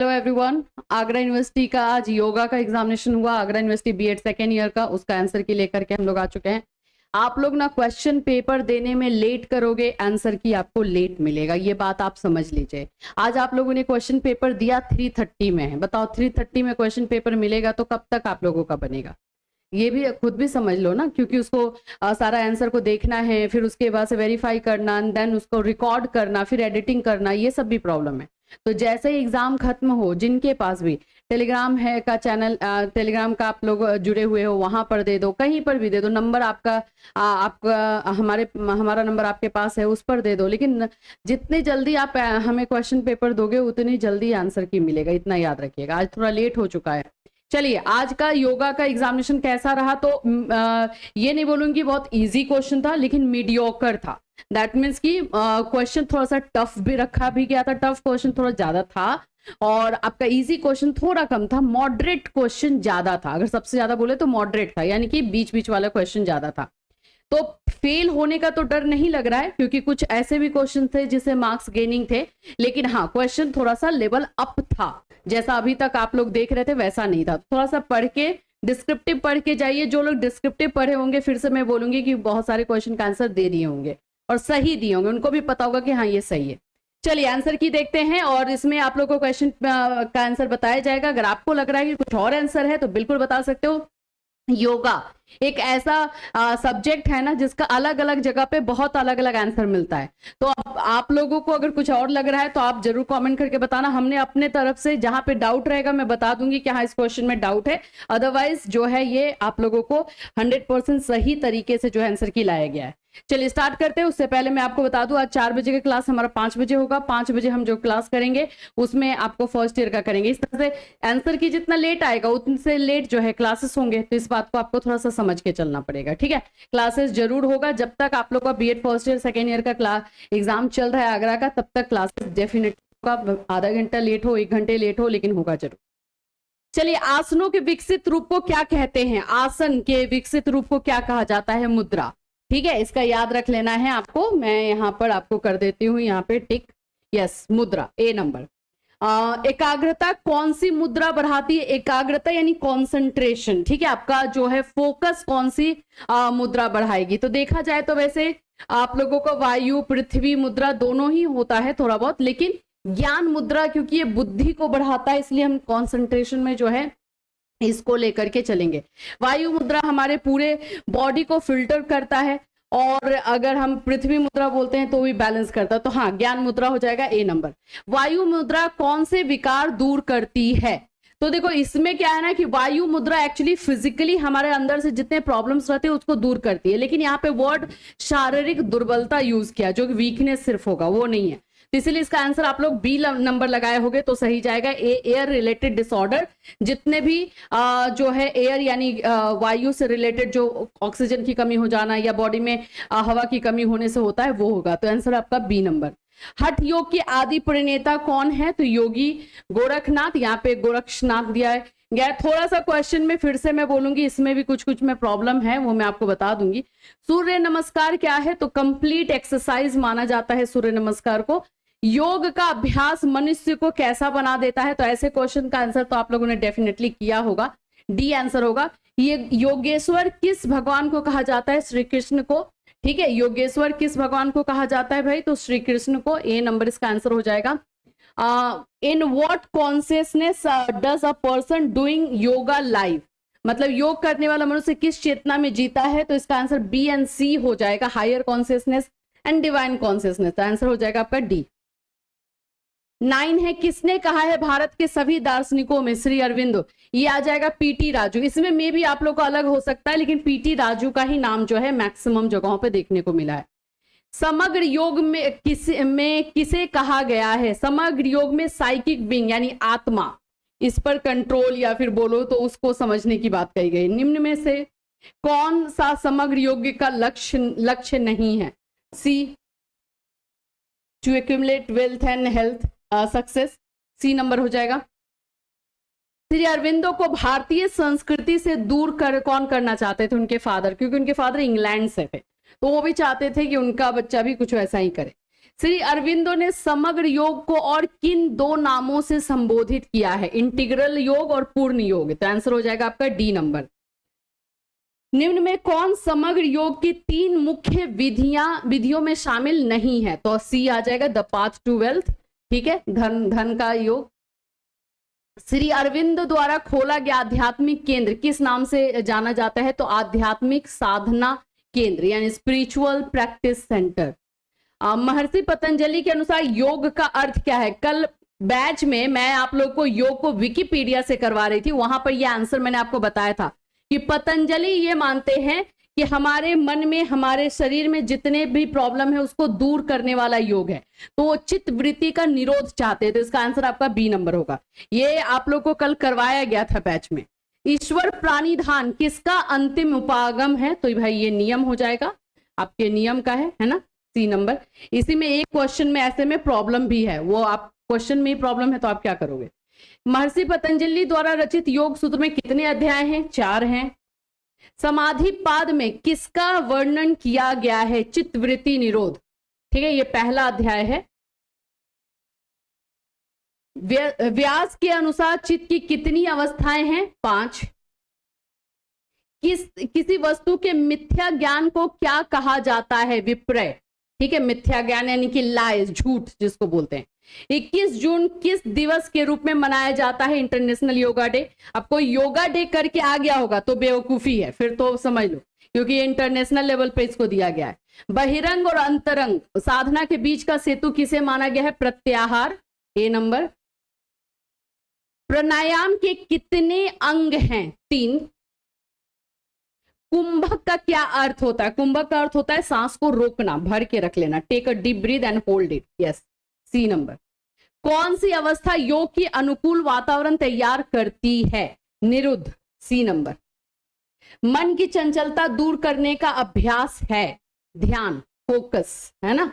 Hello everyone, Agra university का आज योगा का एग्जामिनेशन हुआ। Agra university BEd second year का, उसका आंसर की लेकर के हम लोग आ चुके हैं। आप लोग ना क्वेश्चन पेपर देने में लेट करोगे, आंसर की आपको लेट मिलेगा, ये बात आप समझ लीजिए। आज आप लोगों ने क्वेश्चन पेपर दिया 3:30 में है, बताओ 3:30 में क्वेश्चन पेपर मिलेगा तो कब तक आप लोगों का बनेगा? ये भी खुद भी समझ लो ना, क्योंकि उसको सारा आंसर को देखना है, फिर उसके बाद से वेरीफाई करना, देन उसको रिकॉर्ड करना, फिर एडिटिंग करना, ये सब भी प्रॉब्लम है। तो जैसे ही एग्जाम खत्म हो, जिनके पास भी टेलीग्राम है का चैनल, टेलीग्राम का आप लोग जुड़े हुए हो, वहां पर दे दो, कहीं पर भी दे दो, नंबर आपका हमारा नंबर आपके पास है, उस पर दे दो। लेकिन जितनी जल्दी आप हमें क्वेश्चन पेपर दोगे उतनी जल्दी आंसर की मिलेगा, इतना याद रखिएगा। आज थोड़ा लेट हो चुका है। चलिए, आज का योगा का एग्जामिनेशन कैसा रहा? तो ये नहीं बोलूंगी बहुत इजी क्वेश्चन था, लेकिन मीडियोकर था। दैट मीन्स कि क्वेश्चन थोड़ा सा टफ भी रखा भी गया था, टफ क्वेश्चन थोड़ा ज्यादा था, और आपका इजी क्वेश्चन थोड़ा कम था, मॉडरेट क्वेश्चन ज्यादा था। अगर सबसे ज्यादा बोले तो मॉडरेट था, यानी कि बीच बीच वाला क्वेश्चन ज्यादा था। तो फेल होने का तो डर नहीं लग रहा है, क्योंकि कुछ ऐसे भी क्वेश्चन थे जिसे मार्क्स गेनिंग थे, लेकिन हाँ, क्वेश्चन थोड़ा सा लेवल अप था। जैसा अभी तक आप लोग देख रहे थे वैसा नहीं था। थोड़ा सा पढ़ के, डिस्क्रिप्टिव पढ़ के जाइए। जो लोग डिस्क्रिप्टिव पढ़े होंगे, फिर से मैं बोलूंगी कि बहुत सारे क्वेश्चन का आंसर दे दिए होंगे और सही दिए होंगे, उनको भी पता होगा कि हाँ ये सही है। चलिए आंसर की देखते हैं, और इसमें आप लोग को क्वेश्चन का आंसर बताया जाएगा। अगर आपको लग रहा है कि कुछ और आंसर है तो बिल्कुल बता सकते हो। योगा एक ऐसा सब्जेक्ट है ना जिसका अलग अलग जगह पे बहुत अलग अलग आंसर मिलता है। तो आप लोगों को अगर कुछ और लग रहा है तो आप जरूर कमेंट करके बताना। हमने अपने तरफ से जहां पे डाउट रहेगा मैं बता दूंगी कि हाँ इस क्वेश्चन में डाउट है, अदरवाइज जो है ये आप लोगों को 100% सही तरीके से जो है आंसर की लाया गया है। चलिए स्टार्ट करते हैं। उससे पहले मैं आपको बता दूं, आज 4 बजे का क्लास हमारा 5 बजे होगा। 5 बजे हम जो क्लास करेंगे उसमें आपको फर्स्ट ईयर का करेंगे। इस तरह से आंसर की जितना लेट आएगा उतने से लेट जो है क्लासेस होंगे, तो इस बात को आपको थोड़ा सा समझ के चलना पड़ेगा, ठीक है। क्लासेस जरूर होगा जब तक आप लोग का BEd first year second year का क्लास एग्जाम चल रहा है आगरा का, तब तक क्लासेस डेफिनेटली होगा। आधा घंटा लेट हो, 1 घंटे लेट हो, लेकिन होगा जरूर। चलिए, आसनों के विकसित रूप को क्या कहते हैं? आसन के विकसित रूप को क्या कहा जाता है? मुद्रा। ठीक है, इसका याद रख लेना है आपको। मैं यहाँ पर आपको कर देती हूँ यहाँ पे टिक। यस, मुद्रा, ए नंबर। एकाग्रता कौन सी मुद्रा बढ़ाती है? एकाग्रता यानी कॉन्सेंट्रेशन, ठीक है। आपका जो है फोकस कौन सी मुद्रा बढ़ाएगी? तो देखा जाए तो वैसे आप लोगों को वायु, पृथ्वी मुद्रा दोनों ही होता है थोड़ा बहुत, लेकिन ज्ञान मुद्रा क्योंकि ये बुद्धि को बढ़ाता है, इसलिए हम कॉन्सेंट्रेशन में जो है इसको लेकर के चलेंगे। वायु मुद्रा हमारे पूरे बॉडी को फिल्टर करता है, और अगर हम पृथ्वी मुद्रा बोलते हैं तो भी बैलेंस करता है। तो हाँ, ज्ञान मुद्रा हो जाएगा ए नंबर। वायु मुद्रा कौन से विकार दूर करती है? तो देखो इसमें क्या है ना कि वायु मुद्रा एक्चुअली फिजिकली हमारे अंदर से जितने प्रॉब्लम्स रहते हैं उसको दूर करती है, लेकिन यहाँ पे वर्ड शारीरिक दुर्बलता यूज किया, जो वीकनेस सिर्फ होगा वो नहीं है। तो इसीलिए इसका आंसर आप लोग बी नंबर लगाए होंगे तो सही जाएगा। एयर रिलेटेड डिसऑर्डर, जितने भी जो है एयर यानी वायु से रिलेटेड जो ऑक्सीजन की कमी हो जाना या बॉडी में हवा की कमी होने से होता है वो होगा। तो आंसर आपका बी नंबर। हठ योग की आदि प्रणेता कौन है? तो योगी गोरखनाथ। यहाँ पे गोरक्षनाथ दिया है गया। थोड़ा सा क्वेश्चन में फिर से मैं बोलूंगी, इसमें भी कुछ कुछ में प्रॉब्लम है, वो मैं आपको बता दूंगी। सूर्य नमस्कार क्या है? तो कंप्लीट एक्सरसाइज माना जाता है सूर्य नमस्कार को। योग का अभ्यास मनुष्य को कैसा बना देता है? तो ऐसे क्वेश्चन का आंसर तो आप लोगों ने डेफिनेटली किया होगा, डी आंसर होगा। ये योगेश्वर किस भगवान को कहा जाता है? श्री कृष्ण को, ठीक है। योगेश्वर किस भगवान को कहा जाता है भाई? तो श्री कृष्ण को, ए नंबर इसका आंसर हो जाएगा। In what consciousness does a person doing yoga live? मतलब योग करने वाला मनुष्य किस चेतना में जीता है? तो इसका आंसर बी एंड सी हो जाएगा, higher consciousness and divine consciousness. Answer हो जाएगा आपका डी। 9 है, किसने कहा है भारत के सभी दार्शनिकों में श्री अरविंदो? ये आ जाएगा पीटी राजू। इसमें मे भी आप लोग को अलग हो सकता है, लेकिन पीटी राजू का ही नाम जो है मैक्सिमम जगहों पे देखने को मिला है। समग्र योग में किसे कहा गया है? समग्र योग में साइकिक बीइंग यानी आत्मा, इस पर कंट्रोल या फिर बोलो तो उसको समझने की बात कही गई। निम्न में से कौन सा समग्र योग का लक्ष्य नहीं है? C, to accumulate wealth and health success, C number हो जाएगा। श्री अरविंदो को भारतीय संस्कृति से दूर कौन करना चाहते थे? उनके फादर, क्योंकि उनके फादर इंग्लैंड से थे, तो वो भी चाहते थे कि उनका बच्चा भी कुछ वैसा ही करे। श्री अरविंदो ने समग्र योग को और किन दो नामों से संबोधित किया है? इंटीग्रल योग और पूर्ण योग। तो आंसर हो जाएगा आपका डी नंबर। निम्न में कौन समग्र योग की 3 मुख्य विधियों में शामिल नहीं है? तो सी आ जाएगा, द पाथ टू वेल्थ। ठीक है, धन का योग। श्री अरविंद द्वारा खोला गया आध्यात्मिक केंद्र किस नाम से जाना जाता है? तो आध्यात्मिक साधना केंद्र यानी स्पिरिचुअल प्रैक्टिस सेंटर। महर्षि पतंजलि के अनुसार योग का अर्थ क्या है? कल बैच में मैं आप लोग को योग को विकिपीडिया से करवा रही थी, वहां पर यह आंसर मैंने आपको बताया था कि पतंजलि ये मानते हैं कि हमारे मन में, हमारे शरीर में जितने भी प्रॉब्लम है उसको दूर करने वाला योग है। तो वो चित्त वृत्ति का निरोध चाहते हैं। तो इसका आंसर आपका बी नंबर होगा। ये आप लोग को कल करवाया गया था बैच में। ईश्वर प्राणिधान किसका अंतिम उपागम है? तो भाई ये नियम हो जाएगा, आपके नियम का है ना, सी नंबर। इसी में एक क्वेश्चन में ऐसे में प्रॉब्लम भी है, वो आप क्वेश्चन में ही प्रॉब्लम है तो आप क्या करोगे? महर्षि पतंजलि द्वारा रचित योग सूत्र में कितने अध्याय हैं? 4 हैं। समाधि पाद में किसका वर्णन किया गया है? चित्तवृत्ति निरोध। ठीक है, ये पहला अध्याय है। व्यास के अनुसार चित्त की कितनी अवस्थाएं हैं? 5। किसी वस्तु के मिथ्या ज्ञान को क्या कहा जाता है? विपर्य। ठीक है, मिथ्या ज्ञान यानी कि लाइज, झूठ जिसको बोलते हैं। 21 जून किस दिवस के रूप में मनाया जाता है? International yoga day. अब कोई योगा डे करके आ गया होगा तो बेवकूफी है, फिर तो समझ लो, क्योंकि ये इंटरनेशनल लेवल पे इसको दिया गया है। बहिरंग और अंतरंग साधना के बीच का सेतु किसे माना गया है? प्रत्याहार, ए नंबर। प्राणायाम के कितने अंग हैं? 3। कुंभक का क्या अर्थ होता है? कुंभक का अर्थ होता है सांस को रोकना, भर के रख लेना, take a deep breath and hold it. Yes, C number. कौन सी अवस्था योग की अनुकूल वातावरण तैयार करती है? निरुद्ध, सी नंबर। मन की चंचलता दूर करने का अभ्यास है ध्यान, फोकस, है ना।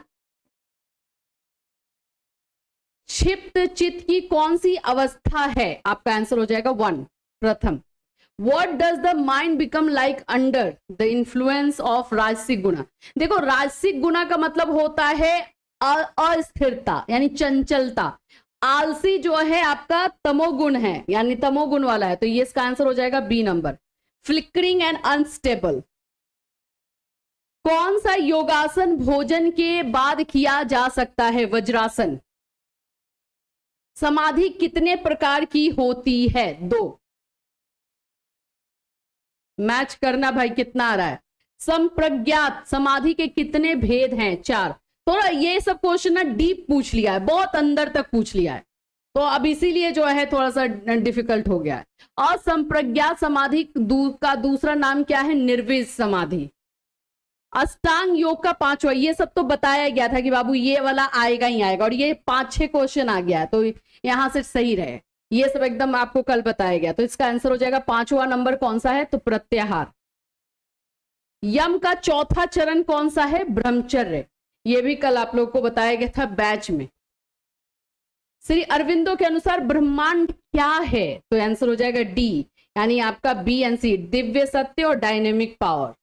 क्षिप्त चित्त की कौन सी अवस्था है? आपका आंसर हो जाएगा 1, प्रथम। What does the mind become like under the influence of राजसिक गुना? देखो, राजसिक गुना का मतलब होता है अस्थिरता यानी चंचलता। आलसी जो है आपका तमोगुण है, यानी तमोगुण वाला है, तो ये इसका आंसर हो जाएगा B number. Flickering and unstable. कौन सा योगासन भोजन के बाद किया जा सकता है? वज्रासन। समाधि कितने प्रकार की होती है? 2। मैच करना भाई, कितना आ रहा है? संप्रज्ञात समाधि के कितने भेद हैं? 4। थोड़ा ये सब क्वेश्चन ना डीप पूछ लिया है, बहुत अंदर तक पूछ लिया है, तो अब इसीलिए जो है थोड़ा सा डिफिकल्ट हो गया है। और संप्रज्ञात समाधि का दूसरा नाम क्या है? निर्विज समाधि। अष्टांग योग का 5वां, ये सब तो बताया गया था कि बाबू ये वाला आएगा ही आएगा, और ये 5-6 क्वेश्चन आ गया है, तो यहां से सही रहे, ये सब एकदम आपको कल बताया गया। तो इसका आंसर हो जाएगा 5वां नंबर कौन सा है? तो प्रत्याहार। यम का चौथा चरण कौन सा है? ब्रह्मचर्य। ये भी कल आप लोग को बताया गया था बैच में। श्री अरविंदो के अनुसार ब्रह्मांड क्या है? तो आंसर हो जाएगा डी, यानी आपका बी एंड सी, दिव्य सत्य और डायनेमिक पावर।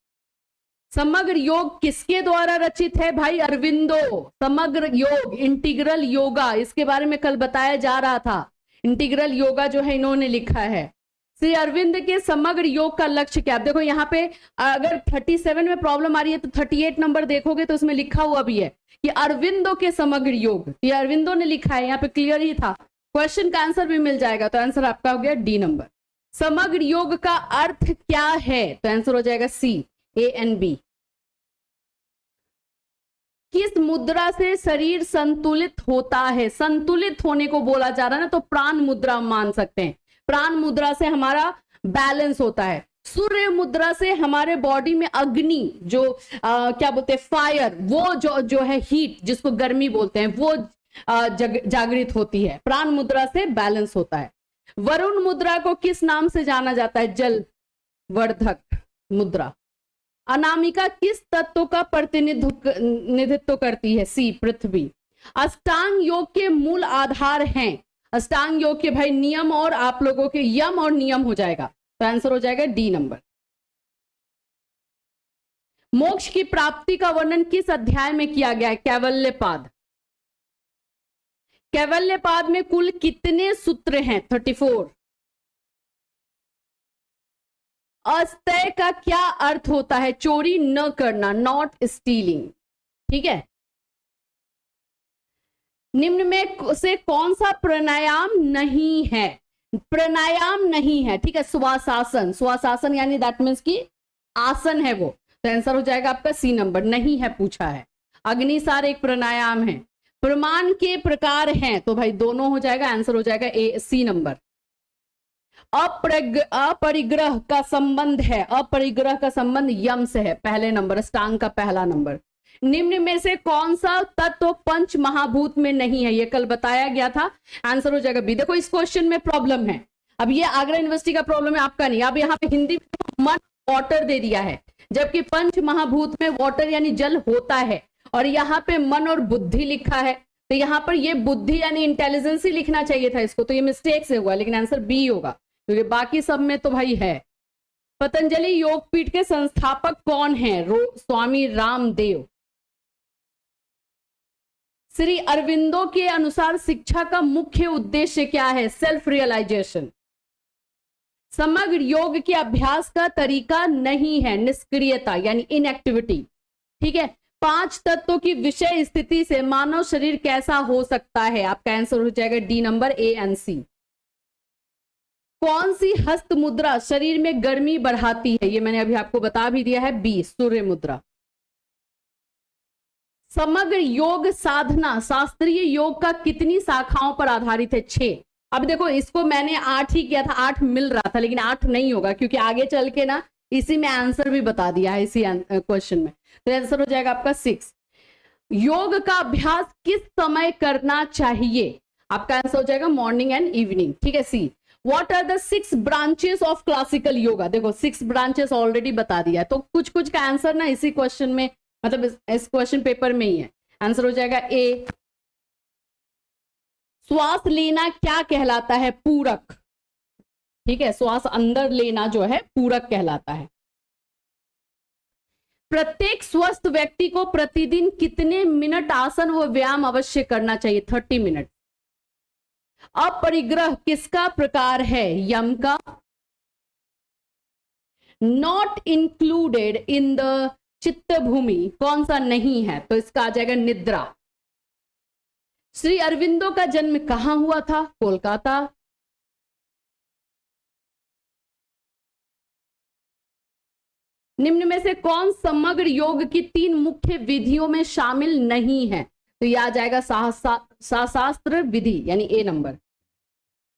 समग्र योग किसके द्वारा रचित है? भाई अरविंदो। समग्र योग, इंटीग्रल योगा, इसके बारे में कल बताया जा रहा था। इंटीग्रल योगा जो है इन्होंने लिखा है। श्री अरविंद के समग्र योग का लक्ष्य क्या? देखो यहाँ पे अगर 37 में प्रॉब्लम आ रही है तो 38 नंबर देखोगे तो उसमें लिखा हुआ भी है कि अरविंदो के समग्र योग, ये अरविंदो ने लिखा है, यहाँ पे क्लियर ही था। क्वेश्चन का आंसर भी मिल जाएगा, तो आंसर आपका हो गया डी नंबर। समग्र योग का अर्थ क्या है? तो आंसर हो जाएगा सी, ए एंड बी। किस मुद्रा से शरीर संतुलित होता है? संतुलित होने को बोला जा रहा है ना, तो प्राण मुद्रा मान सकते हैं। प्राण मुद्रा से हमारा बैलेंस होता है। सूर्य मुद्रा से हमारे बॉडी में अग्नि जो क्या बोलते हैं, फायर, वो जो है हीट जिसको गर्मी बोलते हैं, वो जागृत होती है। प्राण मुद्रा से बैलेंस होता है। वरुण मुद्रा को किस नाम से जाना जाता है? जल वर्धक मुद्रा। अनामिका किस तत्व का प्रतिनिधित्व करती है? सी, पृथ्वी। अष्टांग योग के मूल आधार हैं। अष्टांग योग के भाई नियम, और आप लोगों के यम और नियम हो जाएगा, तो आंसर हो जाएगा डी नंबर। मोक्ष की प्राप्ति का वर्णन किस अध्याय में किया गया है? कैवल्यपाद। कैवल्यपाद में कुल कितने सूत्र हैं? 34। अस्तय का क्या अर्थ होता है? चोरी न करना, नॉट स्टीलिंग। ठीक है। निम्न में से कौन सा प्राणायाम नहीं है? प्राणायाम नहीं है, ठीक है, श्वासासन। श्वासासन यानी दैट मीन्स की आसन है वो, तो आंसर हो जाएगा आपका सी नंबर। नहीं है पूछा है। अग्निसार एक प्राणायाम है। प्रमाण के प्रकार हैं, तो भाई दोनों हो जाएगा, आंसर हो जाएगा ए, सी नंबर। अपरिग्रह का संबंध है, अपरिग्रह का संबंध यम से है, पहले नंबर, अष्टांग का पहला नंबर। निम्न में से कौन सा तत्व पंच महाभूत में नहीं है? ये कल बताया गया था, आंसर हो जाएगा बी। देखो इस क्वेश्चन में प्रॉब्लम है, अब ये आगरा यूनिवर्सिटी का प्रॉब्लम है, आपका नहीं। अब यहाँ पे हिंदी में मन वाटर दे दिया है, जबकि पंच महाभूत में वाटर यानी जल होता है, और यहाँ पे मन और बुद्धि लिखा है, तो यहाँ पर ये बुद्धि यानी इंटेलिजेंस ही लिखना चाहिए था इसको, तो ये मिस्टेक से हुआ, लेकिन आंसर बी होगा, क्योंकि बाकी सब में तो भाई है। पतंजलि योगपीठ के संस्थापक कौन है? स्वामी रामदेव। श्री अरविंदो के अनुसार शिक्षा का मुख्य उद्देश्य क्या है? Self realisation. समग्र योग के अभ्यास का तरीका नहीं है, निष्क्रियता यानी इनएक्टिविटी। ठीक है। 5 तत्वों की विषय स्थिति से मानव शरीर कैसा हो सकता है? आपका आंसर हो जाएगा डी नंबर, ए एंड सी। कौन सी हस्त मुद्रा शरीर में गर्मी बढ़ाती है? ये मैंने अभी आपको बता भी दिया है, बी, सूर्य मुद्रा। समग्र योग साधना शास्त्रीय योग का कितनी शाखाओं पर आधारित है? 6। अब देखो इसको मैंने 8 ही किया था, 8 मिल रहा था, लेकिन 8 नहीं होगा, क्योंकि आगे चल के ना इसी में आंसर भी बता दिया है इसी क्वेश्चन में, तो आंसर हो जाएगा आपका 6। योग का अभ्यास किस समय करना चाहिए? आपका आंसर हो जाएगा मॉर्निंग एंड इवनिंग। ठीक है, C. What are the 6 branches of classical yoga? देखो 6 ब्रांचेस ऑलरेडी बता दिया है, तो कुछ कुछ का आंसर ना इसी क्वेश्चन में, मतलब इस क्वेश्चन पेपर में ही है। आंसर हो जाएगा ए। श्वास लेना क्या कहलाता है? पूरक। ठीक है, श्वास अंदर लेना जो है पूरक कहलाता है। प्रत्येक स्वस्थ व्यक्ति को प्रतिदिन कितने मिनट आसन व व्यायाम अवश्य करना चाहिए? 30 मिनट। अपरिग्रह किसका प्रकार है? यम का। नॉट इंक्लूडेड इन द चित्त भूमि कौन सा नहीं है? तो इसका आ जाएगा निद्रा। श्री अरविंदो का जन्म कहां हुआ था? कोलकाता। निम्न में से कौन समग्र योग की 3 मुख्य विधियों में शामिल नहीं है? तो यह आ जाएगा शास्त्र विधि यानी ए नंबर।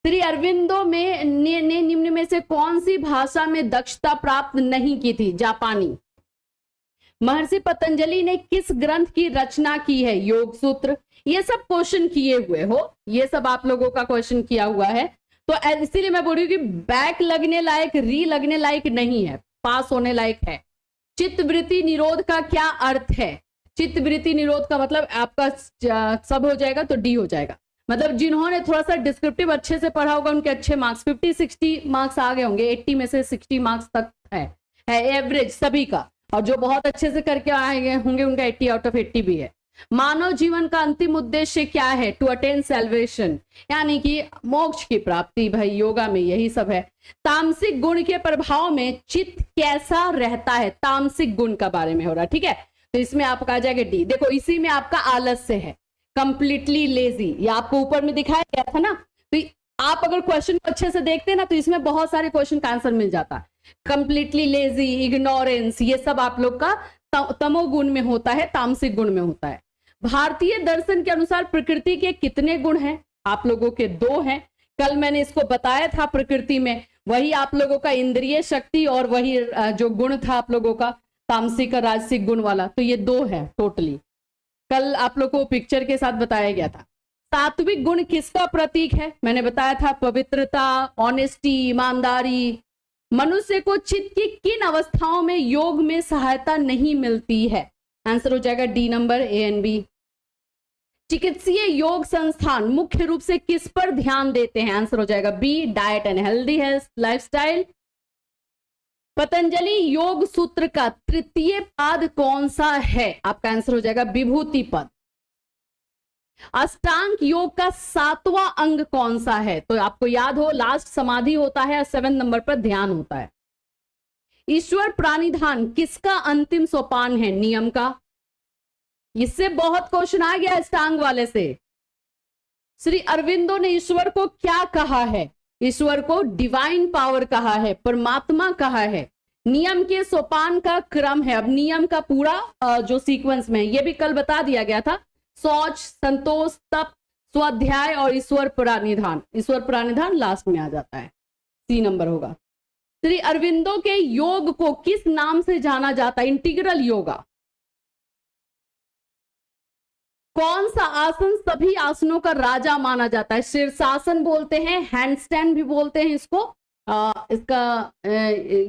श्री अरविंदो ने निम्न में से कौन सी भाषा में दक्षता प्राप्त नहीं की थी? जापानी। महर्षि पतंजलि ने किस ग्रंथ की रचना की है? योग सूत्र। ये सब क्वेश्चन किए हुए हो, ये सब आप लोगों का क्वेश्चन किया हुआ है, तो इसीलिए मैं बोल रही हूँ कि बैक लगने लायक, री लगने लायक नहीं है, पास होने लायक है। चित्तवृत्ति निरोध का क्या अर्थ है? चित्तवृत्ति निरोध का मतलब आपका सब हो जाएगा तो डी हो जाएगा, मतलब जिन्होंने थोड़ा सा डिस्क्रिप्टिव अच्छे से पढ़ा होगा उनके अच्छे मार्क्स 50-60 मार्क्स आ गए होंगे, 80 में से 60 मार्क्स तक है एवरेज सभी का, और जो बहुत अच्छे से करके आए होंगे उनका 80 आउट ऑफ 80 भी है। मानव जीवन का अंतिम उद्देश्य क्या है? टू अटेन सैल्वेशन, यानी कि मोक्ष की प्राप्ति। भाई योगा में यही सब है। तामसिक गुण के प्रभाव में चित्त कैसा रहता है? तामसिक गुण का बारे में हो रहा है, ठीक है, तो इसमें आपका आ जाएगा डी। देखो इसी में आपका आलस्य है, कंप्लीटली लेजी, ये आपको ऊपर में दिखाया गया था ना, तो आप अगर क्वेश्चन को अच्छे से देखते ना तो इसमें बहुत सारे क्वेश्चन का आंसर मिल जाता है। कंप्लीटली लेजी, इग्नोरेंस, ये सब आप लोग का तमोगुण में होता है, तामसिक गुण में होता है। भारतीय दर्शन के अनुसार प्रकृति के कितने गुण हैं? आप लोगों के 2 हैं, कल मैंने इसको बताया था प्रकृति में, वही आप लोगों का इंद्रिय शक्ति और वही जो गुण था आप लोगों का तामसिक और राजसिक गुण वाला, तो ये 2 है टोटली, कल आप लोग को पिक्चर के साथ बताया गया था। सात्विक गुण किसका प्रतीक है? मैंने बताया था पवित्रता, ऑनेस्टी, ईमानदारी। मनुष्य को चित्त की किन अवस्थाओं में योग में सहायता नहीं मिलती है? आंसर हो जाएगा D number, A and B. चिकित्सीय योग संस्थान मुख्य रूप से किस पर ध्यान देते हैं? आंसर हो जाएगा B, diet and healthy lifestyle. Patanjali Yoga Sutra का 3य पाद कौन सा है? आपका आंसर हो जाएगा विभूति पद। अष्टांग योग का 7वां अंग कौन सा है? तो आपको याद हो, लास्ट समाधि होता है और 7 नंबर पर ध्यान होता है। ईश्वर प्राणिधान किसका अंतिम सोपान है? नियम का। इससे बहुत क्वेश्चन आ गया अष्टांग वाले से। श्री अरविंदो ने ईश्वर को क्या कहा है? ईश्वर को डिवाइन पावर कहा है, परमात्मा कहा है। नियम के सोपान का क्रम है। अब नियम का पूरा जो सीक्वेंस में, ये भी कल बता दिया गया था, शौच, संतोष, तप, स्वाध्याय और ईश्वर प्राणिधान। ईश्वर प्राणिधान लास्ट में आ जाता है, सी नंबर होगा। श्री अरविंदो के योग को किस नाम से जाना जाता है? इंटीग्रल योगा। कौन सा आसन सभी आसनों का राजा माना जाता है? शीर्षासन बोलते हैं, हैंडस्टैंड भी बोलते हैं इसको।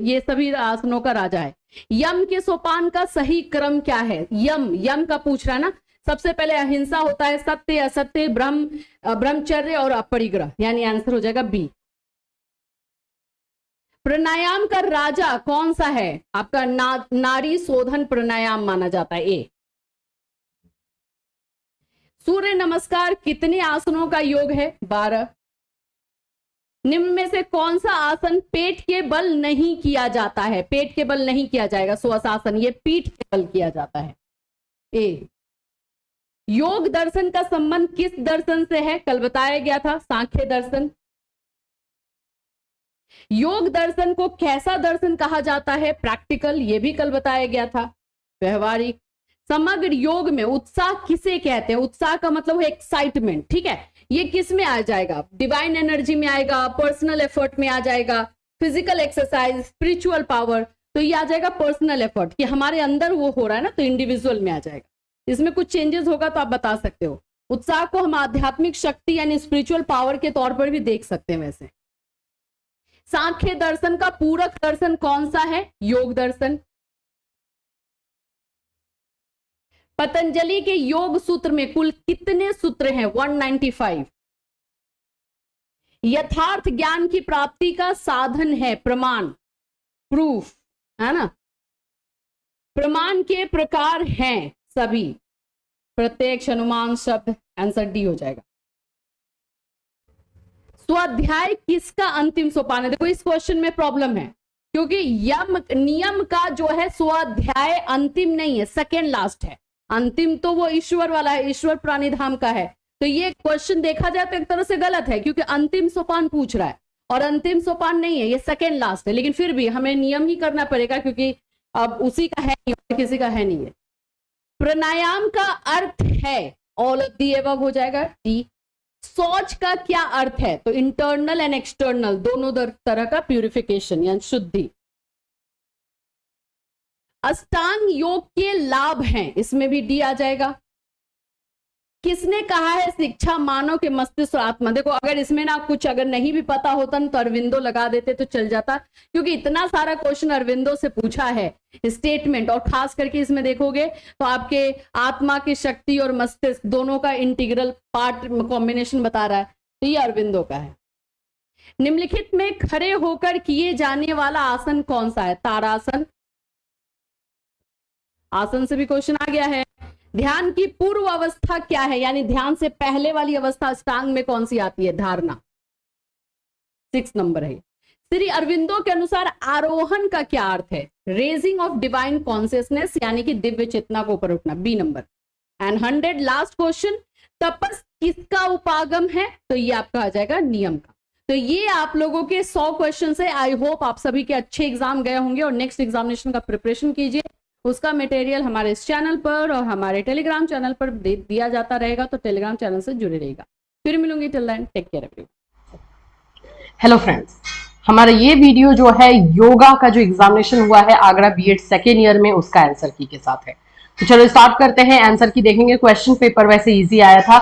ये सभी आसनों का राजा है। यम के सोपान का सही क्रम क्या है? यम का पूछ रहा है ना। सबसे पहले अहिंसा होता है, सत्य, असत्य, ब्रह्मचर्य और अपरिग्रह, यानी आंसर हो जाएगा बी। प्राणायाम का राजा कौन सा है? आपका नाड़ी शोधन प्राणायाम माना जाता है, ए। सूर्य नमस्कार कितने आसनों का योग है? 12। निम्न में से कौन सा आसन पेट के बल नहीं किया जाता है? पेट के बल नहीं किया जाएगा। श्वासासन, ये पीठ के बल किया जाता है, ए। योग दर्शन का संबंध किस दर्शन से है? कल बताया गया था, सांख्य दर्शन। योग दर्शन को कैसा दर्शन कहा जाता है? प्रैक्टिकल, ये भी कल बताया गया था। व्यवहारिक। समग्र योग में उत्साह किसे कहते हैं? उत्साह का मतलब है एक्साइटमेंट, ठीक है। ये किस में आ जाएगा? डिवाइन एनर्जी में आएगा, पर्सनल एफर्ट में आ जाएगा, फिजिकल एक्सरसाइज, स्पिरिचुअल पावर। तो ये आ जाएगा पर्सनल एफर्ट, कि हमारे अंदर वो हो रहा है ना, तो इंडिविजुअल में आ जाएगा। इसमें कुछ चेंजेस होगा तो आप बता सकते हो। उत्साह को हम आध्यात्मिक शक्ति यानी स्पिरिचुअल पावर के तौर पर भी देख सकते हैं। वैसे सांख्य दर्शन का पूरक दर्शन कौन सा है? योग दर्शन। पतंजलि के योग सूत्र में कुल कितने सूत्र हैं? 195। यथार्थ ज्ञान की प्राप्ति का साधन है प्रमाण, प्रूफ, है ना। प्रमाण के प्रकार हैं सभी, प्रत्यक्ष, अनुमान, शब्द। आंसर डी हो जाएगा। स्वाध्याय किसका अंतिम सोपान है? देखो इस क्वेश्चन में प्रॉब्लम है, क्योंकि नियम का जो है स्वाध्याय अंतिम नहीं है, सेकेंड लास्ट है। अंतिम तो वो ईश्वर वाला है, ईश्वर प्राणिधाम का है। तो ये क्वेश्चन देखा जाए तो एक तरह से गलत है, क्योंकि अंतिम सोपान पूछ रहा है और अंतिम सोपान नहीं है, ये सेकेंड लास्ट है। लेकिन फिर भी हमें नियम ही करना पड़ेगा, क्योंकि अब उसी का है नहीं और किसी का है नहीं है। प्राणायाम का अर्थ है, ऑल ऑफ दी अबव हो जाएगा, डी। शौच का क्या अर्थ है? तो इंटरनल एंड एक्सटर्नल दोनों तरह का प्यूरिफिकेशन यानी शुद्धि। अष्टांग योग के लाभ हैं, इसमें भी डी आ जाएगा। किसने कहा है शिक्षा मानव के मस्तिष्क और आत्मा? देखो अगर इसमें ना कुछ अगर नहीं भी पता होता ना तो अरविंदो लगा देते तो चल जाता, क्योंकि इतना सारा क्वेश्चन अरविंदो से पूछा है स्टेटमेंट, और खास करके इसमें देखोगे तो आपके आत्मा की शक्ति और मस्तिष्क दोनों का इंटीग्रल पार्ट कॉम्बिनेशन बता रहा है, तो ये अरविंदो का है। निम्नलिखित में खड़े होकर किए जाने वाला आसन कौन सा है? तारासन। आसन से भी क्वेश्चन आ गया है। ध्यान की पूर्व अवस्था क्या है, यानी ध्यान से पहले वाली अवस्था अष्टांग में कौन सी आती है? धारणा, 6 नंबर है। श्री अरविंदो के अनुसार आरोहण का क्या अर्थ है? रेजिंग ऑफ डिवाइन कॉन्शियसनेस, यानी कि दिव्य चेतना को ऊपर उठना, B number. And 100 last question, तपस किसका उपागम है? तो ये आपका आ जाएगा नियम का। तो ये आप लोगों के 100 क्वेश्चन है। आई होप आप सभी के अच्छे एग्जाम गए होंगे और नेक्स्ट एग्जामिनेशन का प्रिपरेशन कीजिए। उसका मटेरियल हमारे इस चैनल पर और हमारे टेलीग्राम चैनल पर दिया जाता रहेगा, तो टेलीग्राम चैनल से जुड़े रहेगा। फिर मिलूंगी, till then take care everyone. Hello friends, हमारा ये वीडियो जो है योगा का जो एग्जामिनेशन हुआ है आगरा बीएड सेकेंड ईयर में, उसका आंसर की के साथ है। तो चलो स्टार्ट करते हैं। आंसर की देखेंगे। क्वेश्चन पेपर वैसे इजी आया था,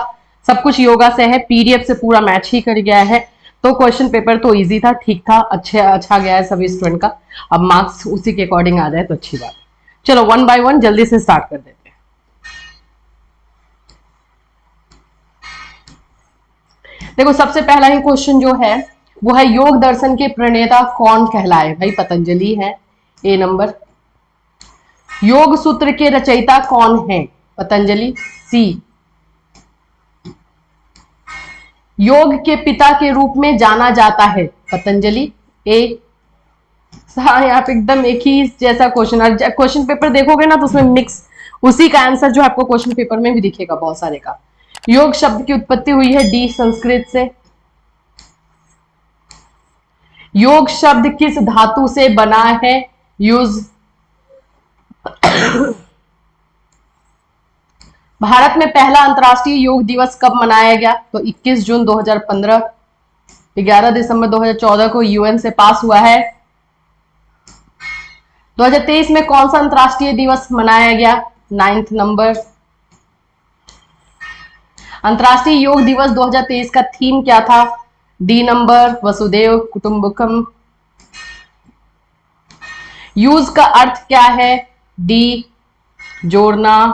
सब कुछ योगा से है, पीडीएफ से पूरा मैच ही कर गया है, तो क्वेश्चन पेपर तो इजी था, ठीक था, अच्छा गया है सभी स्टूडेंट का। अब मार्क्स उसी के अकॉर्डिंग आ जाए तो अच्छी बात। चलो 1 बाय 1 जल्दी से स्टार्ट कर देते हैं। देखो सबसे पहला ही क्वेश्चन जो है वो है योग दर्शन के प्रणेता कौन कहलाए? भाई पतंजलि है, ए नंबर। योग सूत्र के रचयिता कौन है? पतंजलि, सी। योग के पिता के रूप में जाना जाता है? पतंजलि। ए। हाँ, यहाँ पे एकदम एक ही जैसा क्वेश्चन, और क्वेश्चन पेपर देखोगे ना तो उसमें मिक्स उसी का आंसर जो आपको क्वेश्चन पेपर में भी दिखेगा बहुत सारे का। योग शब्द की उत्पत्ति हुई है डी, संस्कृत से। योग शब्द किस धातु से बना है? यूज। भारत में पहला अंतर्राष्ट्रीय योग दिवस कब मनाया गया? तो 21 जून 2015। 11 दिसंबर 2014 को यूएन से पास हुआ है। 2023 में कौन सा अंतर्राष्ट्रीय दिवस मनाया गया? 9 नंबर। अंतर्राष्ट्रीय योग दिवस 2023 का थीम क्या था? डी नंबर, वसुदेव कुटुंबकम। यूज का अर्थ क्या है? डी, जोड़ना,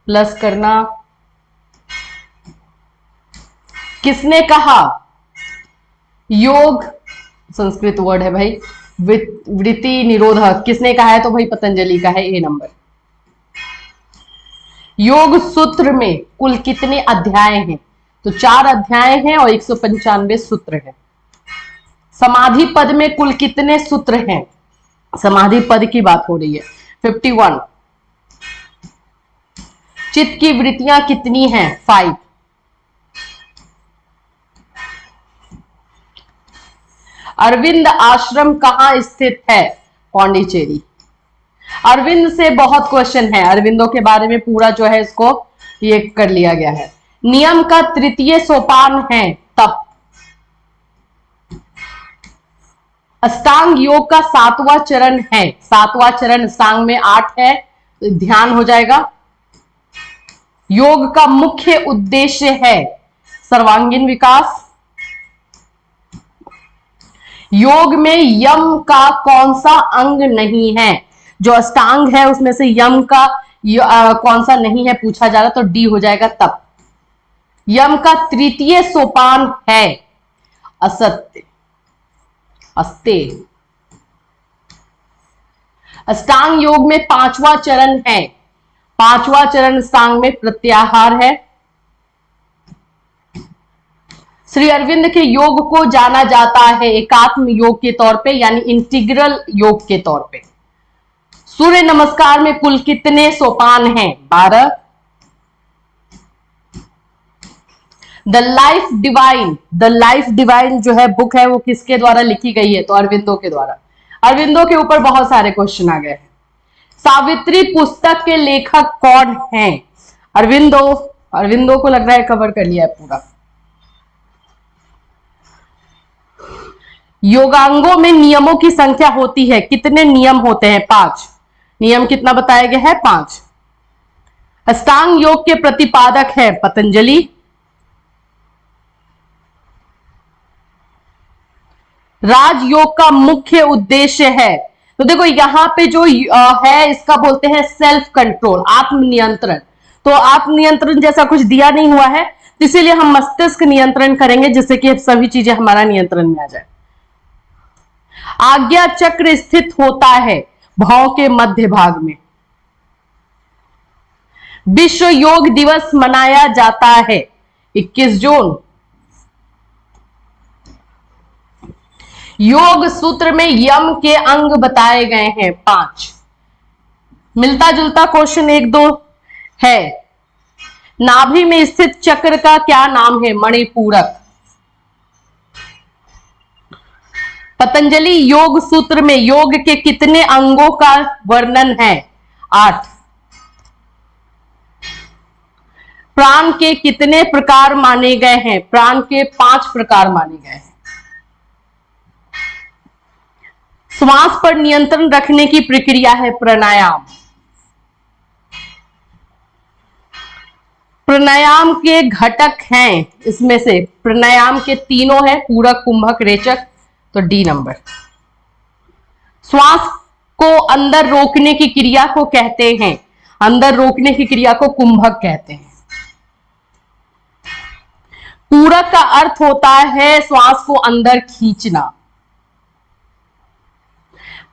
प्लस करना। किसने कहा? योग संस्कृत वर्ड है भाई। वृत्ति निरोधक किसने कहा है? तो भाई पतंजलि का है, ए नंबर। योग सूत्र में कुल कितने अध्याय हैं? तो 4 अध्याय हैं और 195 सूत्र हैं। समाधि पद में कुल कितने सूत्र हैं? समाधि पद की बात हो रही है, 51। चित्त की वृत्तियां कितनी हैं? 5। अरविंद आश्रम कहां स्थित है? पौंडीचेरी। अरविंद से बहुत क्वेश्चन है, अरविंदों के बारे में पूरा जो है इसको ये कर लिया गया है। नियम का तृतीय सोपान है तप। अष्टांग योग का 7वां चरण है। 7वां चरण अष्टांग में 8 है, तो ध्यान हो जाएगा। योग का मुख्य उद्देश्य है सर्वांगीण विकास। योग में यम का कौन सा अंग नहीं है? जो अष्टांग है उसमें से यम का कौन सा नहीं है पूछा जा रहा, तो डी हो जाएगा तप। यम का तृतीय सोपान है असत्य, अस्ते। अष्टांग योग में 5वां चरण है। 5वां चरण अष्टांग में प्रत्याहार है। श्री अरविंद के योग को जाना जाता है एकात्म योग के तौर पे, यानी इंटीग्रल योग के तौर पे। सूर्य नमस्कार में कुल कितने सोपान हैं? 12। द लाइफ डिवाइन जो है बुक है वो किसके द्वारा लिखी गई है? तो अरविंदो के द्वारा। अरविंदो के ऊपर बहुत सारे क्वेश्चन आ गए हैं। सावित्री पुस्तक के लेखक कौन हैं? अरविंदो को लग रहा है कवर कर लिया है पूरा। योगांगों में नियमों की संख्या होती है, कितने नियम होते हैं? 5। नियम कितना बताया गया है? 5। अष्टांग योग के प्रतिपादक है पतंजलि। राजयोग का मुख्य उद्देश्य है, तो देखो यहां पे जो है इसका बोलते हैं सेल्फ कंट्रोल, आत्मनियंत्रण। तो आत्मनियंत्रण जैसा कुछ दिया नहीं हुआ है, तो इसीलिए हम मस्तिष्क नियंत्रण करेंगे जिससे कि सभी चीजें हमारा नियंत्रण में आ जाए। आज्ञा चक्र स्थित होता है भौं के मध्य भाग में। विश्व योग दिवस मनाया जाता है 21 जून। योग सूत्र में यम के अंग बताए गए हैं 5। मिलता जुलता क्वेश्चन 1-2 है। नाभि में स्थित चक्र का क्या नाम है? मणिपूरक। पतंजलि योग सूत्र में योग के कितने अंगों का वर्णन है? 8। प्राण के कितने प्रकार माने गए हैं? प्राण के 5 प्रकार माने गए हैं। श्वास पर नियंत्रण रखने की प्रक्रिया है प्राणायाम। प्राणायाम के घटक हैं इसमें से, प्राणायाम के 3 है, पूरक, कुंभक, रेचक, तो डी नंबर। श्वास को अंदर रोकने की क्रिया को कहते हैं, अंदर रोकने की क्रिया को कुंभक कहते हैं। पूरक का अर्थ होता है श्वास को अंदर खींचना।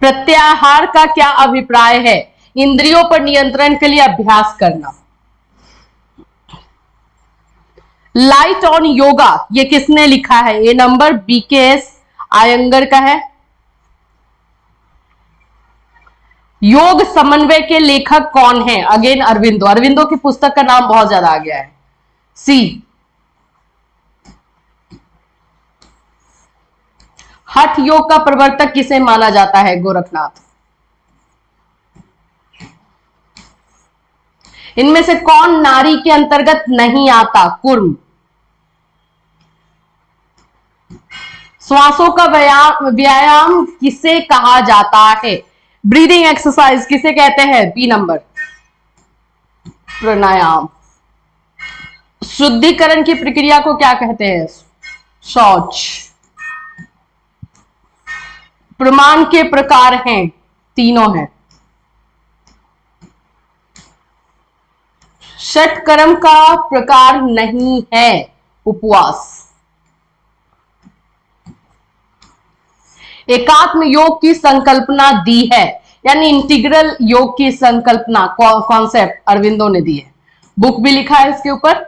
प्रत्याहार का क्या अभिप्राय है? इंद्रियों पर नियंत्रण के लिए अभ्यास करना। लाइट ऑन योगा, ये किसने लिखा है? ए नंबर BKS आयंगर का है। योग समन्वय के लेखक कौन है? अगेन अरविंदो। अरविंदो की पुस्तक का नाम बहुत ज्यादा आ गया है। सी। हठ योग का प्रवर्तक किसे माना जाता है? गोरखनाथ। इनमें से कौन नारी के अंतर्गत नहीं आता? कुर्म। श्वासों का व्यायाम किसे कहा जाता है? ब्रीदिंग एक्सरसाइज किसे कहते हैं? बी नंबर प्राणायाम। शुद्धिकरण की प्रक्रिया को क्या कहते हैं? शौच। प्रमाण के प्रकार हैं, तीनों हैं। षटकर्म का प्रकार नहीं है, उपवास। एकात्म योग की संकल्पना दी है, यानी इंटीग्रल योग की संकल्पना कॉन्सेप्ट अरविंदो ने दी है। बुक भी लिखा है इसके ऊपर।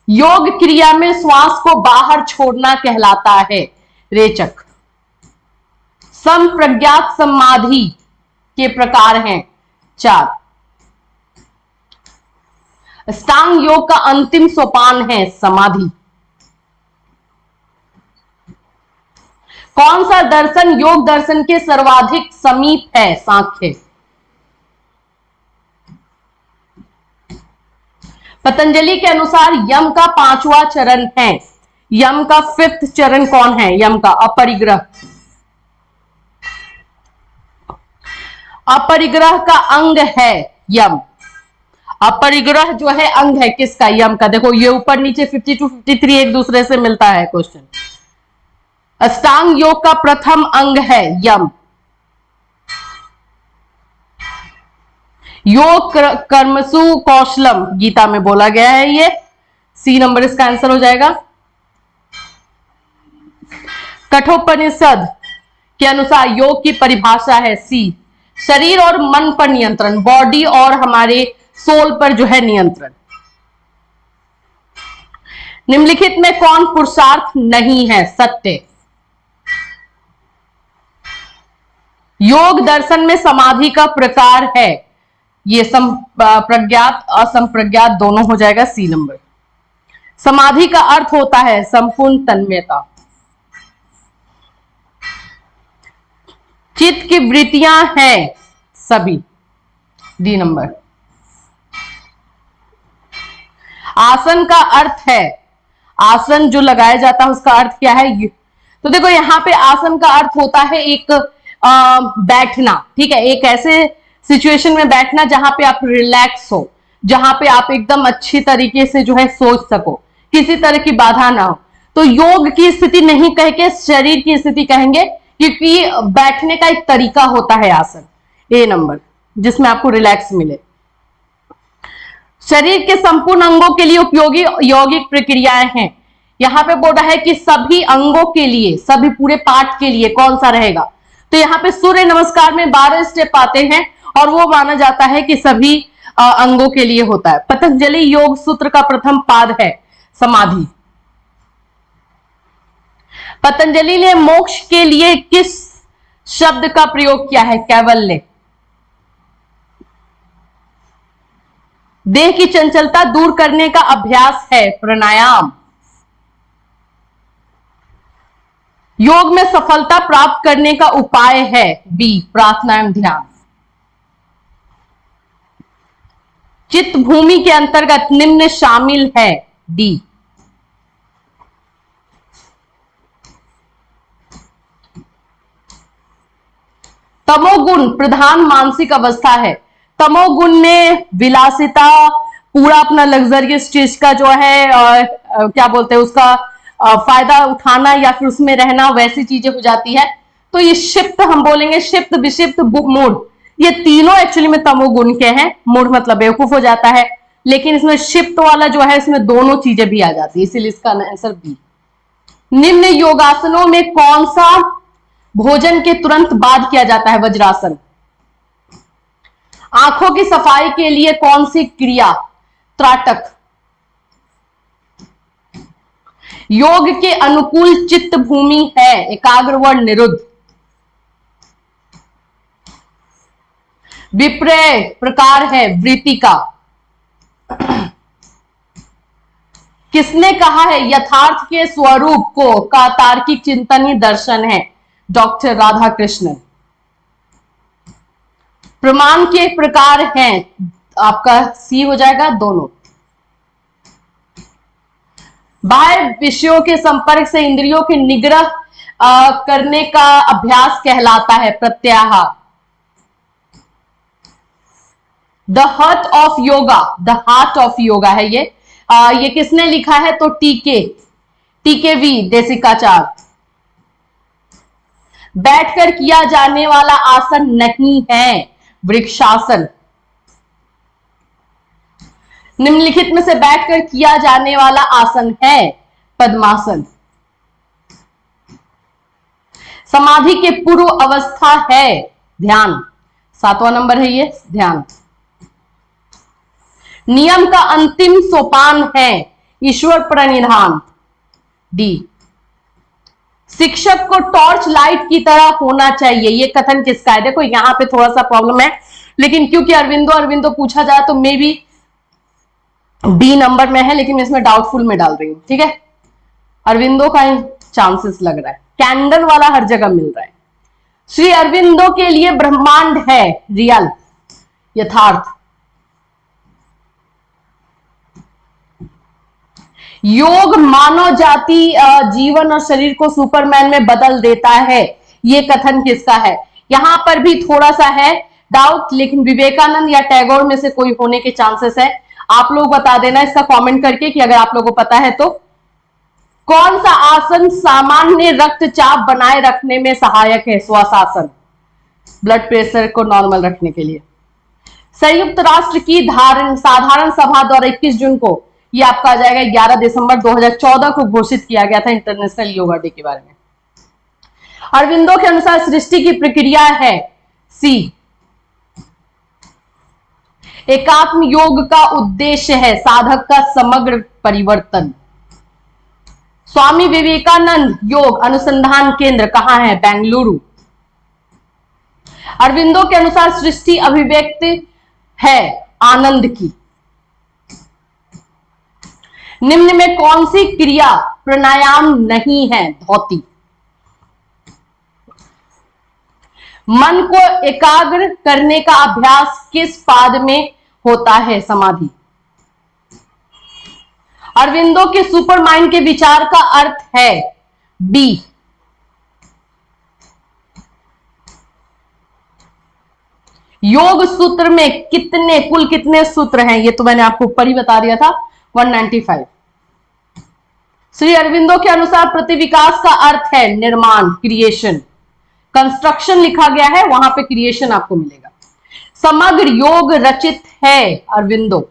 योग क्रिया में श्वास को बाहर छोड़ना कहलाता है, रेचक। संप्रज्ञात समाधि के प्रकार हैं, 4। अष्टांग योग का अंतिम सोपान है समाधि। कौन सा दर्शन योग दर्शन के सर्वाधिक समीप है? सांख्य। पतंजलि के अनुसार यम का 5वां चरण है। यम का 5th चरण कौन है? यम का अपरिग्रह। अपरिग्रह का अंग है यम। अपरिग्रह जो है अंग है किसका? यम का। देखो ये ऊपर नीचे 52 53 एक दूसरे से मिलता है क्वेश्चन। अष्टांग योग का प्रथम अंग है यम। योग कर्मसु कौशलम गीता में बोला गया है ये। सी नंबर इसका आंसर हो जाएगा। कठोपनिषद के अनुसार योग की परिभाषा है, सी। शरीर और मन पर नियंत्रण, बॉडी और हमारे सोल पर जो है नियंत्रण। निम्नलिखित में कौन पुरुषार्थ नहीं है? सत्य। योग दर्शन में समाधि का प्रकार है, ये संप्रज्ञात असंप्रज्ञात दोनों हो जाएगा, सी नंबर। समाधि का अर्थ होता है संपूर्ण तन्मयता। चित्त की वृत्तियां हैं सभी, डी नंबर। आसन का अर्थ है, आसन जो लगाया जाता है उसका अर्थ क्या है? तो देखो यहां पे आसन का अर्थ होता है एक बैठना, ठीक है, एक ऐसे सिचुएशन में बैठना जहां पे आप रिलैक्स हो, जहां पे आप एकदम अच्छी तरीके से जो है सोच सको, किसी तरह की बाधा ना हो। तो योग की स्थिति नहीं कह के शरीर की स्थिति कहेंगे, क्योंकि बैठने का एक तरीका होता है आसन, ए नंबर, जिसमें आपको रिलैक्स मिले। शरीर के संपूर्ण अंगों के लिए उपयोगी यौगिक प्रक्रियाएं हैं। यहां पे बोल रहा है कि सभी अंगों के लिए, सभी पूरे पार्ट के लिए कौन सा रहेगा? तो यहाँ पे सूर्य नमस्कार में 12 स्टेप आते हैं और वो माना जाता है कि सभी अंगों के लिए होता है। पतंजलि योग सूत्र का प्रथम पाद है समाधि। पतंजलि ने मोक्ष के लिए किस शब्द का प्रयोग किया है? कैवल्य। देह की चंचलता दूर करने का अभ्यास है प्राणायाम। योग में सफलता प्राप्त करने का उपाय है, बी प्रार्थना एवं ध्यान। चित्त भूमि के अंतर्गत निम्न शामिल है, डी। तमोगुण प्रधान मानसिक अवस्था है। तमोगुण में विलासिता, पूरा अपना लग्जरियस चीज का जो है क्या बोलते हैं उसका फायदा उठाना या फिर उसमें रहना, वैसी चीजें हो जाती है। तो ये क्षिप्त हम बोलेंगे, क्षिप्त विक्षिप्त मूढ़, ये तीनों एक्चुअली में तमोगुण के हैं। मूढ़ मतलब बेवकूफ हो जाता है, लेकिन इसमें क्षिप्त वाला जो है इसमें दोनों चीजें भी आ जाती है, इसीलिए इसका आंसर बी। निम्न योगासनों में कौन सा भोजन के तुरंत बाद किया जाता है? वज्रासन। आंखों की सफाई के लिए कौन सी क्रिया? त्राटक। योग के अनुकूल चित्त भूमि है एकाग्र व निरुद्ध। विपर्य प्रकार है वृत्ति का। किसने कहा है यथार्थ के स्वरूप को का तार्किक चिंतन ही दर्शन है? डॉक्टर राधा कृष्णन। प्रमाण के प्रकार हैं, आपका सी हो जाएगा दोनों। बाह्य विषयों के संपर्क से इंद्रियों के निग्रह करने का अभ्यास कहलाता है प्रत्याहार। The heart of yoga, the heart of yoga है ये किसने लिखा है? तो टीकेवी देसिकाचार्य। बैठकर किया जाने वाला आसन नहीं है वृक्षासन। निम्नलिखित में से बैठकर किया जाने वाला आसन है पद्मासन। समाधि के पूर्व अवस्था है ध्यान। 7वां नंबर है ये ध्यान। नियम का अंतिम सोपान है ईश्वर प्रणिधान। डी। शिक्षक को टॉर्च लाइट की तरह होना चाहिए, ये कथन किसका है? देखो यहां पे थोड़ा सा प्रॉब्लम है, लेकिन क्योंकि अरविंदो पूछा जाए तो मे बी बी नंबर में है, लेकिन मैं इसमें डाउटफुल में डाल रही हूं। ठीक है, अरविंदो का चांसेस लग रहा है। कैंडल वाला हर जगह मिल रहा है। श्री अरविंदो के लिए ब्रह्मांड है रियल, यथार्थ। योग मानव जाति जीवन और शरीर को सुपरमैन में बदल देता है, ये कथन किसका है? यहां पर भी थोड़ा सा है डाउट, लेकिन विवेकानंद या टैगोर में से कोई होने के चांसेस है। आप लोग बता देना इसका कमेंट करके कि अगर आप लोगों को पता है तो। कौन सा आसन सामान्य रक्तचाप बनाए रखने में सहायक है? श्वासासन, ब्लड प्रेशर को नॉर्मल रखने के लिए। संयुक्त राष्ट्र की साधारण सभा द्वारा 21 जून को, ये आपका आ जाएगा 11 दिसंबर 2014 को घोषित किया गया था इंटरनेशनल योगा डे के बारे में। अरविंदो के अनुसार सृष्टि की प्रक्रिया है सी। एकात्म योग का उद्देश्य है साधक का समग्र परिवर्तन। स्वामी विवेकानंद योग अनुसंधान केंद्र कहां है? बेंगलुरु। अरविंदो के अनुसार सृष्टि अभिव्यक्ति है आनंद की। निम्न में कौन सी क्रिया प्राणायाम नहीं है? धौती। मन को एकाग्र करने का अभ्यास किस पाद में होता है? समाधि। अरविंदो के सुपर माइंड के विचार का अर्थ है बी। योग सूत्र में कुल कितने सूत्र हैं? ये तो मैंने आपको ऊपर ही बता दिया था, 195। श्री अरविंदो के अनुसार प्रतिविकास का अर्थ है निर्माण, क्रिएशन। कंस्ट्रक्शन लिखा गया है, वहां पे क्रिएशन आपको मिलेगा। समग्र योग रचित है अरविंदो।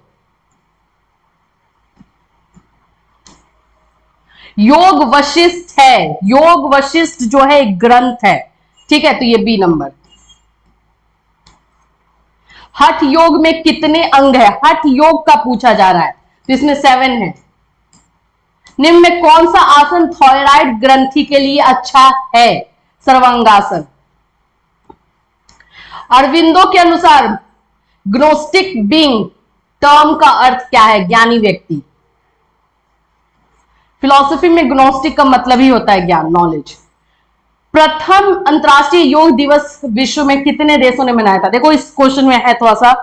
योग वशिष्ठ है। योग वशिष्ठ जो है एक ग्रंथ है। ठीक है, तो ये बी नंबर। हठ योग में कितने अंग है? हठ योग का पूछा जा रहा है, तो इसमें 7 है। निम्न में कौन सा आसन थायराइड ग्रंथि के लिए अच्छा है? सर्वांगासन। अरविंदो के अनुसार ग्नोस्टिक बीइंग टर्म का अर्थ क्या है? ज्ञानी व्यक्ति। फिलॉसफी में ग्नोस्टिक का मतलब ही होता है ज्ञान, नॉलेज। प्रथम अंतरराष्ट्रीय योग दिवस विश्व में कितने देशों ने मनाया था? देखो इस क्वेश्चन में है थोड़ा सा,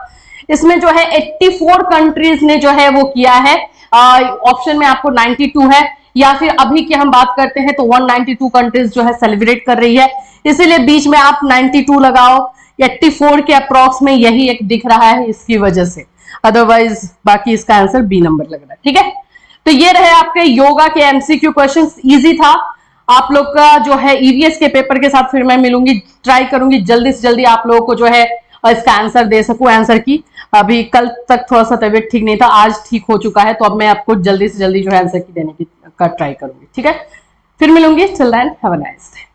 इसमें जो है 84 कंट्रीज ने जो है वो किया है। ऑप्शन में आपको 92 है, या फिर अभी की हम बात करते हैं तो 192 कंट्रीज जो है सेलिब्रेट कर रही है, इसीलिए बीच में आप 92 लगाओ। 84 के अप्रॉक्स में यही एक दिख रहा है इसकी वजह से, अदरवाइज बाकी इसका आंसर बी नंबर लग रहा है। ठीक है, तो ये रहे आपके योगा के एमसीक्यू क्वेश्चंस। इजी था आप लोग का जो है ईवीएस के पेपर के साथ। फिर मैं मिलूंगी, ट्राई करूंगी जल्दी से जल्दी आप लोगों को जो है इसका आंसर दे सकूं, आंसर की। अभी कल तक थोड़ा सा तबीयत ठीक नहीं था, आज ठीक हो चुका है, तो अब मैं आपको जल्दी से जल्दी जो है आंसर की देने की ट्राई करूंगी। ठीक है, फिर मिलूंगी। Till then have a nice day.